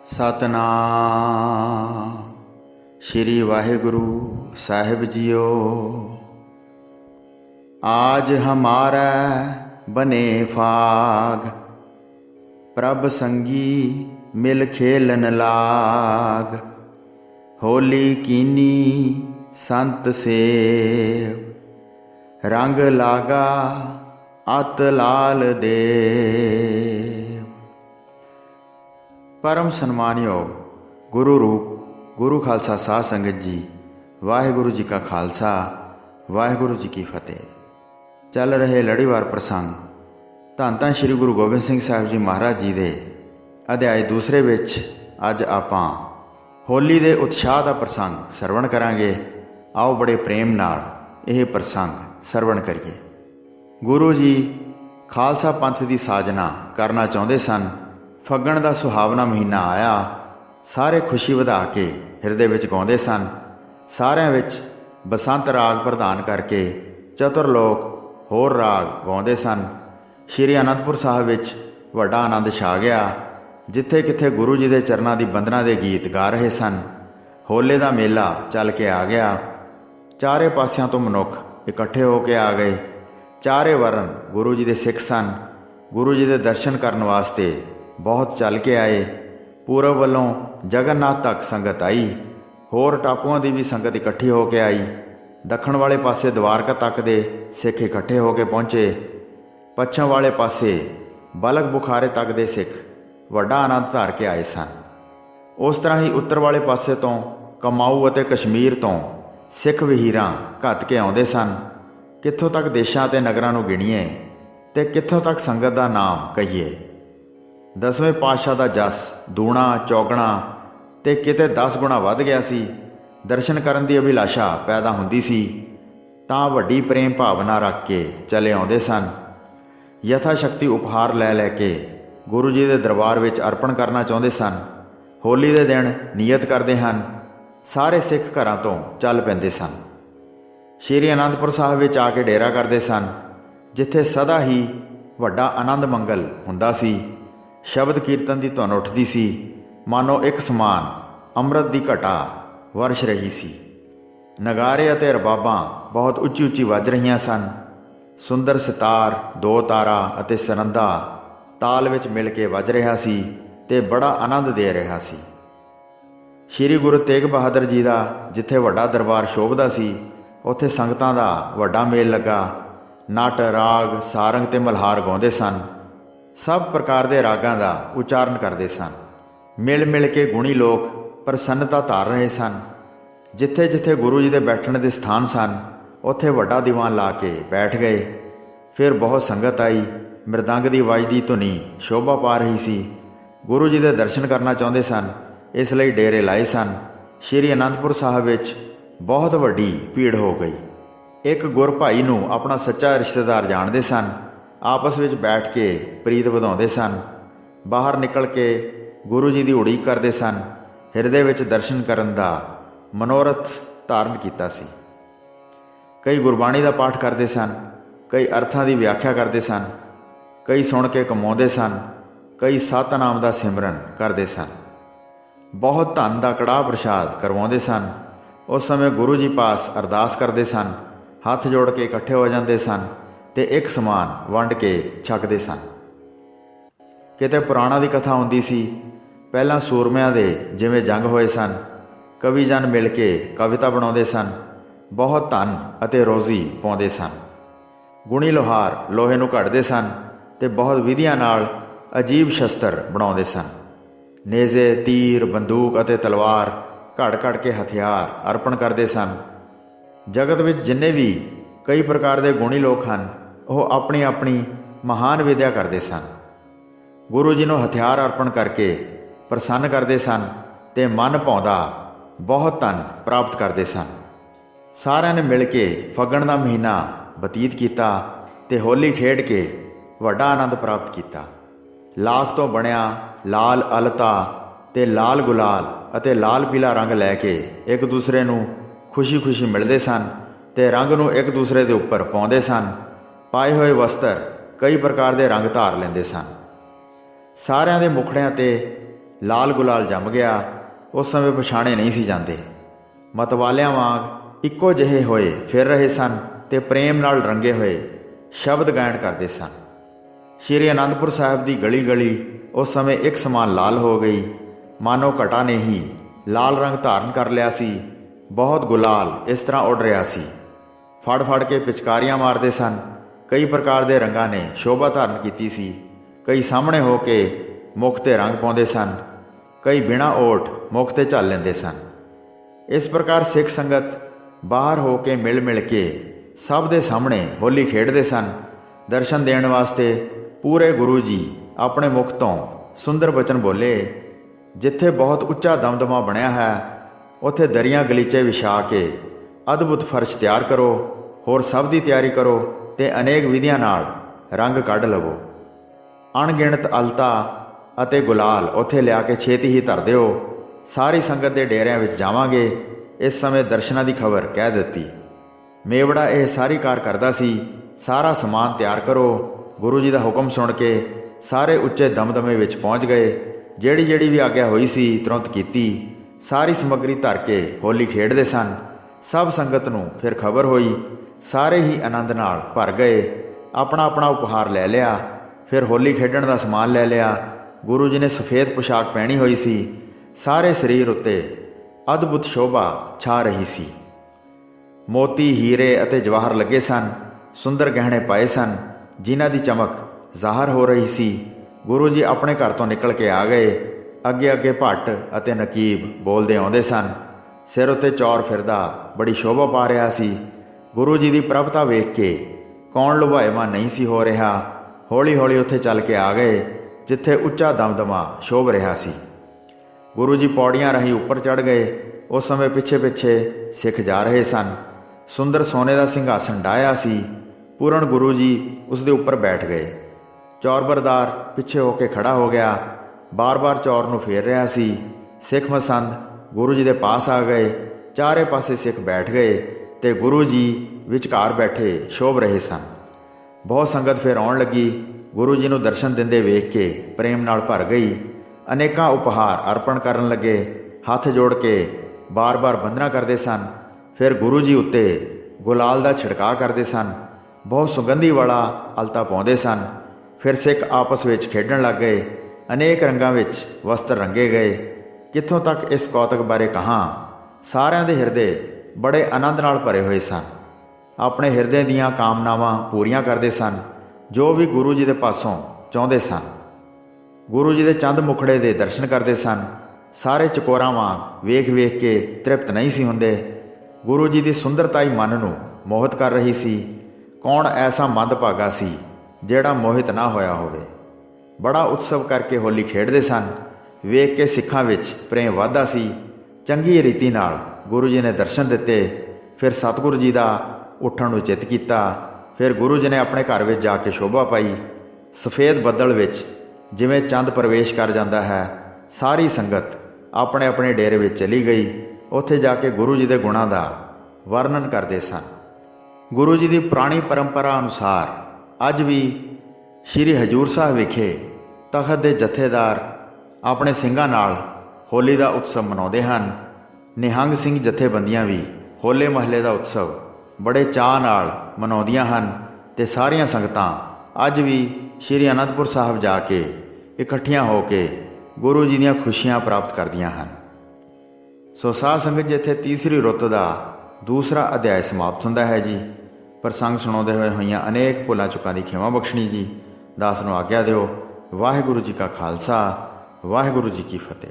सतनाम श्री वाहिगुरु साहिब जियो। आज हमारा बने फाग, प्रभ संगी मिल खेलन लाग। होली कीनी संत सेव, रंग लागा अत लाल देव। परम सन्मानयोग गुरु रूप गुरु खालसा साध संगत जी, वाहिगुरु जी का खालसा वाहिगुरु जी की फतेह। चल रहे लड़ीवार प्रसंग धन धन श्री गुरु गोबिंद सिंह साहिब जी महाराज जी के अध्याय दूसरे विच अज आपां होली के उत्साह का प्रसंग सरवण करांगे। आओ बड़े प्रेम नाल यह प्रसंग सरवण करिए। गुरु जी खालसा पंथ की साजना करना चाहते सन। फग्गण का सुहावना महीना आया, सारे खुशी वधा के हिरदे विच गाउंदे सन। सारिਆਂ विच बसंत राग प्रदान करके चतुर लोग होर राग गाउंदे सन। श्री आनंदपुर साहिब विच वड्डा आनंद छा गया। जिथे किथे गुरु जी के चरणों की बंदना के गीत गा रहे सन। होले का मेला चल के आ गया। चारे पासियां तो मनुख इकट्ठे होके आ गए। चारे वर्ण गुरु जी के सिख सन। गुरु जी के दर्शन करने वास्ते बहुत चल के आए। पूरब वालों जगन्नाथ तक संगत आई। होर टापुओं की भी संगत इकट्ठी होके आई। दक्षिण वाले पासे द्वारका तक दे सिख इकट्ठे होके पहुँचे। पश्चिम वाले पासे बलक बुखारे तक दे सिख वड्डा आनंद धार के आए सन। उस तरह ही उत्तर वाले पासे तो कमाऊ अते कश्मीर तो सिख वहीरां घत के आउंदे सन। कित्थों तक देशां ते नगरां नूं गिणीए ते कित्थों तक संगत का नाम कहीए। 10वें पातशाह का जस दूणा चौगणा ते किते 10 गुणा वध गया सी। दर्शन करन दी अभिलाषा पैदा हुंदी सी तां वड्डी प्रेम भावना रख के चले आउंदे सन। यथा शक्ति उपहार लै लैके गुरु जी के दरबार विच अर्पण करना चाहुंदे सन। होली के दिन नीयत करते हैं। सारे सिख घरां तो चल पैंदे सन। श्री आनंदपुर साहिब विच आके डेरा करते सन, जिथे सदा ही वड्डा आनंद मंगल हुंदा सी। शब्द कीर्तन की धुन उठती सी, मानो एक समान अमृत की घटा वर्ष रही सी। नगारे अते रबाबां बहुत उच्ची उच्ची वज रहीआं सन। सुंदर सितार, दो तारा अते सरंदा ताल विच मिल के वज रहा सी ते बड़ा आनंद दे रहा सी। श्री गुरु तेग बहादुर जी का जिथे वड्डा दरबार शोभदा सी, उत्थे संगतां दा वड्डा मेल लगा। नट राग सारंग ते मल्हार गाउंदे सन। सब प्रकार के रागां का उचारण करते सन। मिल मिल के गुणी लोग प्रसन्नता धार रहे सन। जिथे जिथे गुरु जी के बैठण के स्थान सन, उत्थे वड्डा दीवान ला के बैठ गए। फिर बहुत संगत आई। मृदंग की वजदी धुनी शोभा पा रही सी। गुरु जी के दर्शन करना चाहते सन, इसलिए डेरे लाए सन। श्री आनंदपुर साहिब विच बहुत वड्डी भीड़ हो गई। एक गुर भाई नूं अपना सच्चा रिश्तेदार जानते सन। आपस में बैठ के प्रीत वधाउंदे सन। बाहर निकल के गुरु जी की उड़ीक करते सन। हिरदे विच दर्शन करन दा मनोरथ धारण कीता सी। कई गुरबाणी का पाठ करते सन, कई अर्थां की व्याख्या करते सन, कई सुन के कमाउंदे सन, कई सतनाम का सिमरन करते सन। बहुत धन का कड़ाह प्रसाद करवाउंदे सन। उस समय गुरु जी पास अरदास करते सन। हथ जोड़ के इकट्ठे हो जाते सन ते एक समान वंड के छकते सन। किते पुराणा की कथा हुंदी सी। पहलां सूरमिਆਂ दे जिवें जंग होए सन, कवि जन मिल के कविता बनाउंदे सन। बहुत धन अते रोजी पाउंदे सन। गुणी लोहार लोहे नूं घड़दे सन ते बहुत विधियां नाल अजीब शस्त्र बनाउंदे सन। नेज़े तीर बंदूक अते तलवार घड़ घड़ के हथियार अर्पण करते सन। जगत विच जिन्ने भी कई प्रकार के गुणी लोग हैं, वह अपनी अपनी महान विद्या करते सन। गुरु जी नूं हथियार अर्पण करके प्रसन्न करते सन ते मन भाउंदा बहुत धन प्राप्त करते सन। सारिਆਂ ने मिल के फग्गण का महीना बतीत किया ते होली खेड के वड्डा आनंद प्राप्त किया। लाख तो बनिया लाल अलता ते लाल गुलाल अते लाल पीला रंग लैके एक दूसरे नूं खुशी खुशी मिलते सन ते रंग नूं एक दूसरे के उपर पाउंदे सन। पाए हुए वस्त्र कई प्रकार के रंग धार लेंदे सन। सारिਆਂ ਦੇ मुखड़िਆਂ ते ਲਾਲ ਗੁਲਾਲ ਜੰਮ ਗਿਆ। ਉਸ ਸਮੇਂ ਪਛਾਣੇ ਨਹੀਂ ਸੀ ਜਾਂਦੇ। ਮਤਵਾਲਿਆਂ ਵਾਂਗ ਇੱਕੋ ਜਿਹੇ ਹੋਏ ਫਿਰ ਰਹੇ ਸਨ ਤੇ ਪ੍ਰੇਮ ਨਾਲ ਰੰਗੇ ਹੋਏ ਸ਼ਬਦ ਗਾਇਨ ਕਰਦੇ ਸਨ। ਸ਼੍ਰੀ ਅਨੰਦਪੁਰ ਸਾਹਿਬ ਦੀ ਗਲੀ ਗਲੀ ਉਸ ਸਮੇਂ ਇੱਕ ਸਮਾਨ ਲਾਲ ਹੋ ਗਈ, ਮਾਨੋ ਘਟਾ ਨੇ ਹੀ ਲਾਲ ਰੰਗ ਧਾਰਨ ਕਰ ਲਿਆ ਸੀ। ਬਹੁਤ ਗੁਲਾਲ ਇਸ ਤਰ੍ਹਾਂ ਉੱਡ ਰਿਹਾ ਸੀ। ਫੜ ਫੜ ਕੇ ਪਿਚਕਾਰੀਆਂ ਮਾਰਦੇ ਸਨ। ਕਈ ਪ੍ਰਕਾਰ ਦੇ ਰੰਗਾਂ ਨੇ ਸ਼ੋਭਾ ਧਾਰਨ ਕੀਤੀ ਸੀ। ਕਈ ਸਾਹਮਣੇ ਹੋ ਕੇ ਮੁਖ 'ਤੇ ਰੰਗ ਪਾਉਂਦੇ ਸਨ, ਕਈ ਬਿਨਾਂ ਓਟ ਮੁਖ 'ਤੇ ਝੱਲ ਲੈਂਦੇ ਸਨ। ਇਸ ਪ੍ਰਕਾਰ ਸਿੱਖ ਸੰਗਤ ਬਾਹਰ ਹੋ ਕੇ ਮਿਲ ਮਿਲ ਕੇ ਸਭ ਦੇ ਸਾਹਮਣੇ ਹੋਲੀ ਖੇਡਦੇ ਸਨ। ਦਰਸ਼ਨ ਦੇਣ ਵਾਸਤੇ ਪੂਰੇ ਗੁਰੂ ਜੀ ਆਪਣੇ ਮੁਖ ਤੋਂ ਸੁੰਦਰ ਬਚਨ ਬੋਲੇ। ਜਿੱਥੇ ਬਹੁਤ ਉੱਚਾ ਦਮਦਮਾ ਬਣਿਆ ਹੈ ਉੱਥੇ ਦਰੀਆਂ ਗਲੀਚੇ ਵਿਛਾ ਕੇ ਅਦਭੁਤ ਫਰਸ਼ ਤਿਆਰ ਕਰੋ। ਹੋਰ ਸਭ ਦੀ ਤਿਆਰੀ ਕਰੋ ਤੇ ਅਨੇਕ ਵਿਧੀਆਂ ਨਾਲ ਰੰਗ ਕੱਢ ਲਵੋ। ਅਣਗਿਣਤ ਅਲਤਾ ਅਤੇ ਗੁਲਾਲ ਉੱਥੇ ਲਿਆ ਕੇ ਛੇਤੀ ਹੀ ਧਰ ਦਿਓ। ਸਾਰੀ ਸੰਗਤ ਦੇ ਡੇਰਿਆਂ ਵਿੱਚ ਜਾਵਾਂਗੇ। ਇਸ ਸਮੇਂ ਦਰਸ਼ਨਾਂ ਦੀ ਖਬਰ ਕਹਿ ਦਿੱਤੀ। ਮੇਵੜਾ ਇਹ ਸਾਰੀ ਕਾਰ ਕਰਦਾ ਸੀ। ਸਾਰਾ ਸਮਾਨ ਤਿਆਰ ਕਰੋ। ਗੁਰੂ ਜੀ ਦਾ ਹੁਕਮ ਸੁਣ ਕੇ ਸਾਰੇ ਉੱਚੇ ਦਮਦਮੇ ਵਿੱਚ ਪਹੁੰਚ ਗਏ। ਜਿਹੜੀ ਜਿਹੜੀ ਵੀ ਆਗਿਆ ਹੋਈ ਸੀ ਤੁਰੰਤ ਕੀਤੀ। ਸਾਰੀ ਸਮੱਗਰੀ ਧਰ ਕੇ ਹੋਲੀ ਖੇਡਦੇ ਸਨ। ਸਭ ਸੰਗਤ ਨੂੰ ਫਿਰ ਖਬਰ ਹੋਈ। ਸਾਰੇ ਹੀ ਆਨੰਦ ਨਾਲ ਭਰ ਗਏ। ਆਪਣਾ ਆਪਣਾ ਉਪਹਾਰ ਲੈ ਲਿਆ। ਫਿਰ ਹੋਲੀ ਖੇਡਣ ਦਾ ਸਮਾਨ ਲੈ ਲਿਆ। ਗੁਰੂ ਜੀ ਨੇ ਸਫੇਦ ਪੁਸ਼ਾਕ ਪਹਿਨੀ ਹੋਈ ਸੀ। ਸਾਰੇ ਸਰੀਰ ਉੱਤੇ ਅਦਭੁਤ ਸ਼ੋਭਾ ਛਾ ਰਹੀ ਸੀ। ਮੋਤੀ, ਹੀਰੇ ਅਤੇ ਜਵਾਹਰ ਲੱਗੇ ਸਨ। ਸੁੰਦਰ ਗਹਿਣੇ ਪਾਏ ਸਨ ਜਿਨ੍ਹਾਂ ਦੀ ਚਮਕ ਜ਼ਾਹਰ ਹੋ ਰਹੀ ਸੀ। ਗੁਰੂ ਜੀ ਆਪਣੇ ਘਰ ਤੋਂ ਨਿਕਲ ਕੇ ਆ ਗਏ। ਅੱਗੇ ਅੱਗੇ ਭੱਟ ਅਤੇ ਨਕੀਬ ਬੋਲਦੇ ਆਉਂਦੇ ਸਨ। ਸਿਰ ਉੱਤੇ ਚੌਰ ਫਿਰਦਾ ਬੜੀ ਸ਼ੋਭਾ ਪਾ ਰਿਹਾ ਸੀ। ਗੁਰੂ ਜੀ ਦੀ ਪ੍ਰਭਤਾ ਵੇਖ ਕੇ ਕੌਣ ਲੁਭਾਏਵਾਨ ਨਹੀਂ ਸੀ ਹੋ ਰਿਹਾ। ਹੌਲੀ ਹੌਲੀ ਉੱਥੇ ਚੱਲ ਕੇ ਆ ਗਏ ਜਿੱਥੇ ਉੱਚਾ ਦਮਦਮਾ ਸ਼ੋਭ ਰਿਹਾ ਸੀ। ਗੁਰੂ ਜੀ ਪੌੜੀਆਂ ਰਾਹੀਂ ਉੱਪਰ ਚੜ੍ਹ ਗਏ। ਉਸ ਸਮੇਂ ਪਿੱਛੇ ਪਿੱਛੇ ਸਿੱਖ ਜਾ ਰਹੇ ਸਨ। ਸੁੰਦਰ ਸੋਨੇ ਦਾ ਸਿੰਘਾਸਣ ਡਾਹਿਆ ਸੀ। ਪੂਰਨ ਗੁਰੂ ਜੀ ਉਸ ਦੇ ਉੱਪਰ ਬੈਠ ਗਏ। ਚੌਰਬਰਦਾਰ ਪਿੱਛੇ ਹੋ ਕੇ ਖੜਾ ਹੋ ਗਿਆ। ਬਾਰ-ਬਾਰ ਚੌਰ ਨੂੰ ਫੇਰ ਰਿਹਾ ਸੀ। ਸਿੱਖ ਮਸੰਦ ਗੁਰੂ ਜੀ ਦੇ ਪਾਸ ਆ ਗਏ। ਚਾਰੇ ਪਾਸੇ ਸਿੱਖ ਬੈਠ ਗਏ ਤੇ ਗੁਰੂ ਜੀ ਵਿਚਕਾਰ ਬੈਠੇ ਸ਼ੋਭ ਰਹੇ ਸਨ। ਬਹੁਤ ਸੰਗਤ ਫਿਰ ਆਉਣ ਲੱਗੀ। ਗੁਰੂ ਜੀ ਨੂੰ ਦਰਸ਼ਨ ਦਿੰਦੇ ਵੇਖ ਕੇ ਪ੍ਰੇਮ ਨਾਲ ਭਰ ਗਈ। ਅਨੇਕਾਂ ਉਪਹਾਰ ਅਰਪਣ ਕਰਨ ਲੱਗੇ। ਹੱਥ ਜੋੜ ਕੇ ਬਾਰ-ਬਾਰ ਬੰਦਨਾ ਕਰਦੇ ਸਨ। ਫਿਰ ਗੁਰੂ ਜੀ ਉੱਤੇ ਗੁਲਾਲ ਦਾ ਛਿੜਕਾਅ ਕਰਦੇ ਸਨ। ਬਹੁਤ ਸੁਗੰਧੀ ਵਾਲਾ ਅਲਤਾ ਪਾਉਂਦੇ ਸਨ। ਫਿਰ ਸਿੱਖ ਆਪਸ ਵਿੱਚ ਖੇਡਣ ਲੱਗ ਗਏ। ਅਨੇਕ ਰੰਗਾਂ ਵਿੱਚ ਵਸਤਰ ਰੰਗੇ ਗਏ। ਕਿੱਥੋਂ ਤੱਕ ਇਸ ਕੌਤਕ ਬਾਰੇ ਕਹਾਂ। ਸਾਰਿਆਂ ਦੇ ਹਿਰਦੇ ਬੜੇ ਆਨੰਦ ਨਾਲ ਭਰੇ ਹੋਏ ਸਨ। ਆਪਣੇ ਹਿਰਦੇ ਦੀਆਂ ਕਾਮਨਾਵਾਂ ਪੂਰੀਆਂ ਕਰਦੇ ਸਨ ਜੋ ਵੀ ਗੁਰੂ ਜੀ ਦੇ ਪਾਸੋਂ ਚਾਹੁੰਦੇ ਸਨ। ਗੁਰੂ ਜੀ ਦੇ ਚੰਦ ਮੁਖੜੇ ਦੇ ਦਰਸ਼ਨ ਕਰਦੇ ਸਨ। ਸਾਰੇ ਚਕੋਰਾਂ ਵਾਂਗ ਵੇਖ ਵੇਖ ਕੇ ਤ੍ਰਿਪਤ ਨਹੀਂ ਸੀ ਹੁੰਦੇ। ਗੁਰੂ ਜੀ ਦੀ ਸੁੰਦਰਤਾ ਹੀ ਮਨ ਨੂੰ ਮੋਹਿਤ ਕਰ ਰਹੀ ਸੀ। ਕੌਣ ਐਸਾ ਮੰਦਭਾਗਾ ਸੀ ਜਿਹੜਾ ਮੋਹਿਤ ਨਾ ਹੋਇਆ ਹੋਵੇ। ਬੜਾ ਉਤਸਵ ਕਰਕੇ ਹੋਲੀ ਖੇਡਦੇ ਸਨ। ਵੇਖ ਕੇ ਸਿੱਖਾਂ ਵਿੱਚ ਪ੍ਰੇਮ ਵਧਦਾ ਸੀ। ਚੰਗੀ ਰੀਤੀ ਨਾਲ ਗੁਰੂ ਜੀ ਨੇ ਦਰਸ਼ਨ ਦਿੱਤੇ। ਫਿਰ ਸਤਿਗੁਰੂ ਜੀ ਦਾ ਉੱਠਣ ਨੂੰ ਚਿੱਤ ਕੀਤਾ। ਫਿਰ ਗੁਰੂ ਜੀ ਨੇ ਆਪਣੇ ਘਰ ਵਿੱਚ ਜਾ ਕੇ ਸ਼ੋਭਾ ਪਾਈ। ਸਫੇਦ ਬੱਦਲ ਵਿੱਚ ਜਿਵੇਂ ਚੰਦ ਪ੍ਰਵੇਸ਼ ਕਰ ਜਾਂਦਾ ਹੈ, ਸਾਰੀ ਸੰਗਤ ਆਪਣੇ ਆਪਣੇ ਡੇਰੇ ਵਿੱਚ ਚਲੀ ਗਈ। ਉੱਥੇ ਜਾ ਕੇ ਗੁਰੂ ਜੀ ਦੇ ਗੁਣਾਂ ਦਾ ਵਰਣਨ ਕਰਦੇ ਸਨ। ਗੁਰੂ ਜੀ ਦੀ ਪੁਰਾਣੀ ਪਰੰਪਰਾ ਅਨੁਸਾਰ ਅੱਜ ਵੀ ਸ਼੍ਰੀ ਹਜ਼ੂਰ ਸਾਹਿਬ ਵਿਖੇ ਤਖਤ ਦੇ ਜਥੇਦਾਰ ਆਪਣੇ ਸਿੰਘਾਂ ਨਾਲ ਹੋਲੀ ਦਾ ਉਤਸਵ ਮਨਾਉਂਦੇ ਹਨ। ਨਿਹੰਗ ਸਿੰਘ ਜਥੇਬੰਦੀਆਂ ਵੀ ਹੋਲੇ ਮਹੱਲੇ ਦਾ ਉਤਸਵ ਬੜੇ ਚਾਅ ਨਾਲ ਮਨਾਉਂਦੀਆਂ ਹਨ ਤੇ ਸਾਰੀਆਂ ਸੰਗਤਾਂ ਅੱਜ ਵੀ ਸ਼੍ਰੀ ਅਨੰਦਪੁਰ ਸਾਹਿਬ ਜਾ ਕੇ ਇਕੱਠੀਆਂ ਹੋ ਕੇ ਗੁਰੂ ਜੀ ਦੀਆਂ ਖੁਸ਼ੀਆਂ ਪ੍ਰਾਪਤ ਕਰਦੀਆਂ ਹਨ। ਸੋ ਸਾਧ ਸੰਗਤ ਜੀ, ਇੱਥੇ ਤੀਸਰੀ ਰੁੱਤ ਦਾ ਦੂਸਰਾ ਅਧਿਆਇ ਸਮਾਪਤ ਹੁੰਦਾ ਹੈ ਜੀ। ਪ੍ਰਸੰਗ ਸੁਣਾਉਂਦੇ ਹੋਈਆਂ ਅਨੇਕ ਭੁੱਲਾਂ ਚੁੱਕਾਂ ਦੀ ਖਿਮਾ ਬਖਸ਼ਣੀ ਜੀ। ਦਾਸ ਨੂੰ ਆਗਿਆ ਦਿਓ। ਵਾਹਿਗੁਰੂ ਜੀ ਕਾ ਖਾਲਸਾ, ਵਾਹਿਗੁਰੂ ਜੀ ਕੀ ਫਤਿਹ।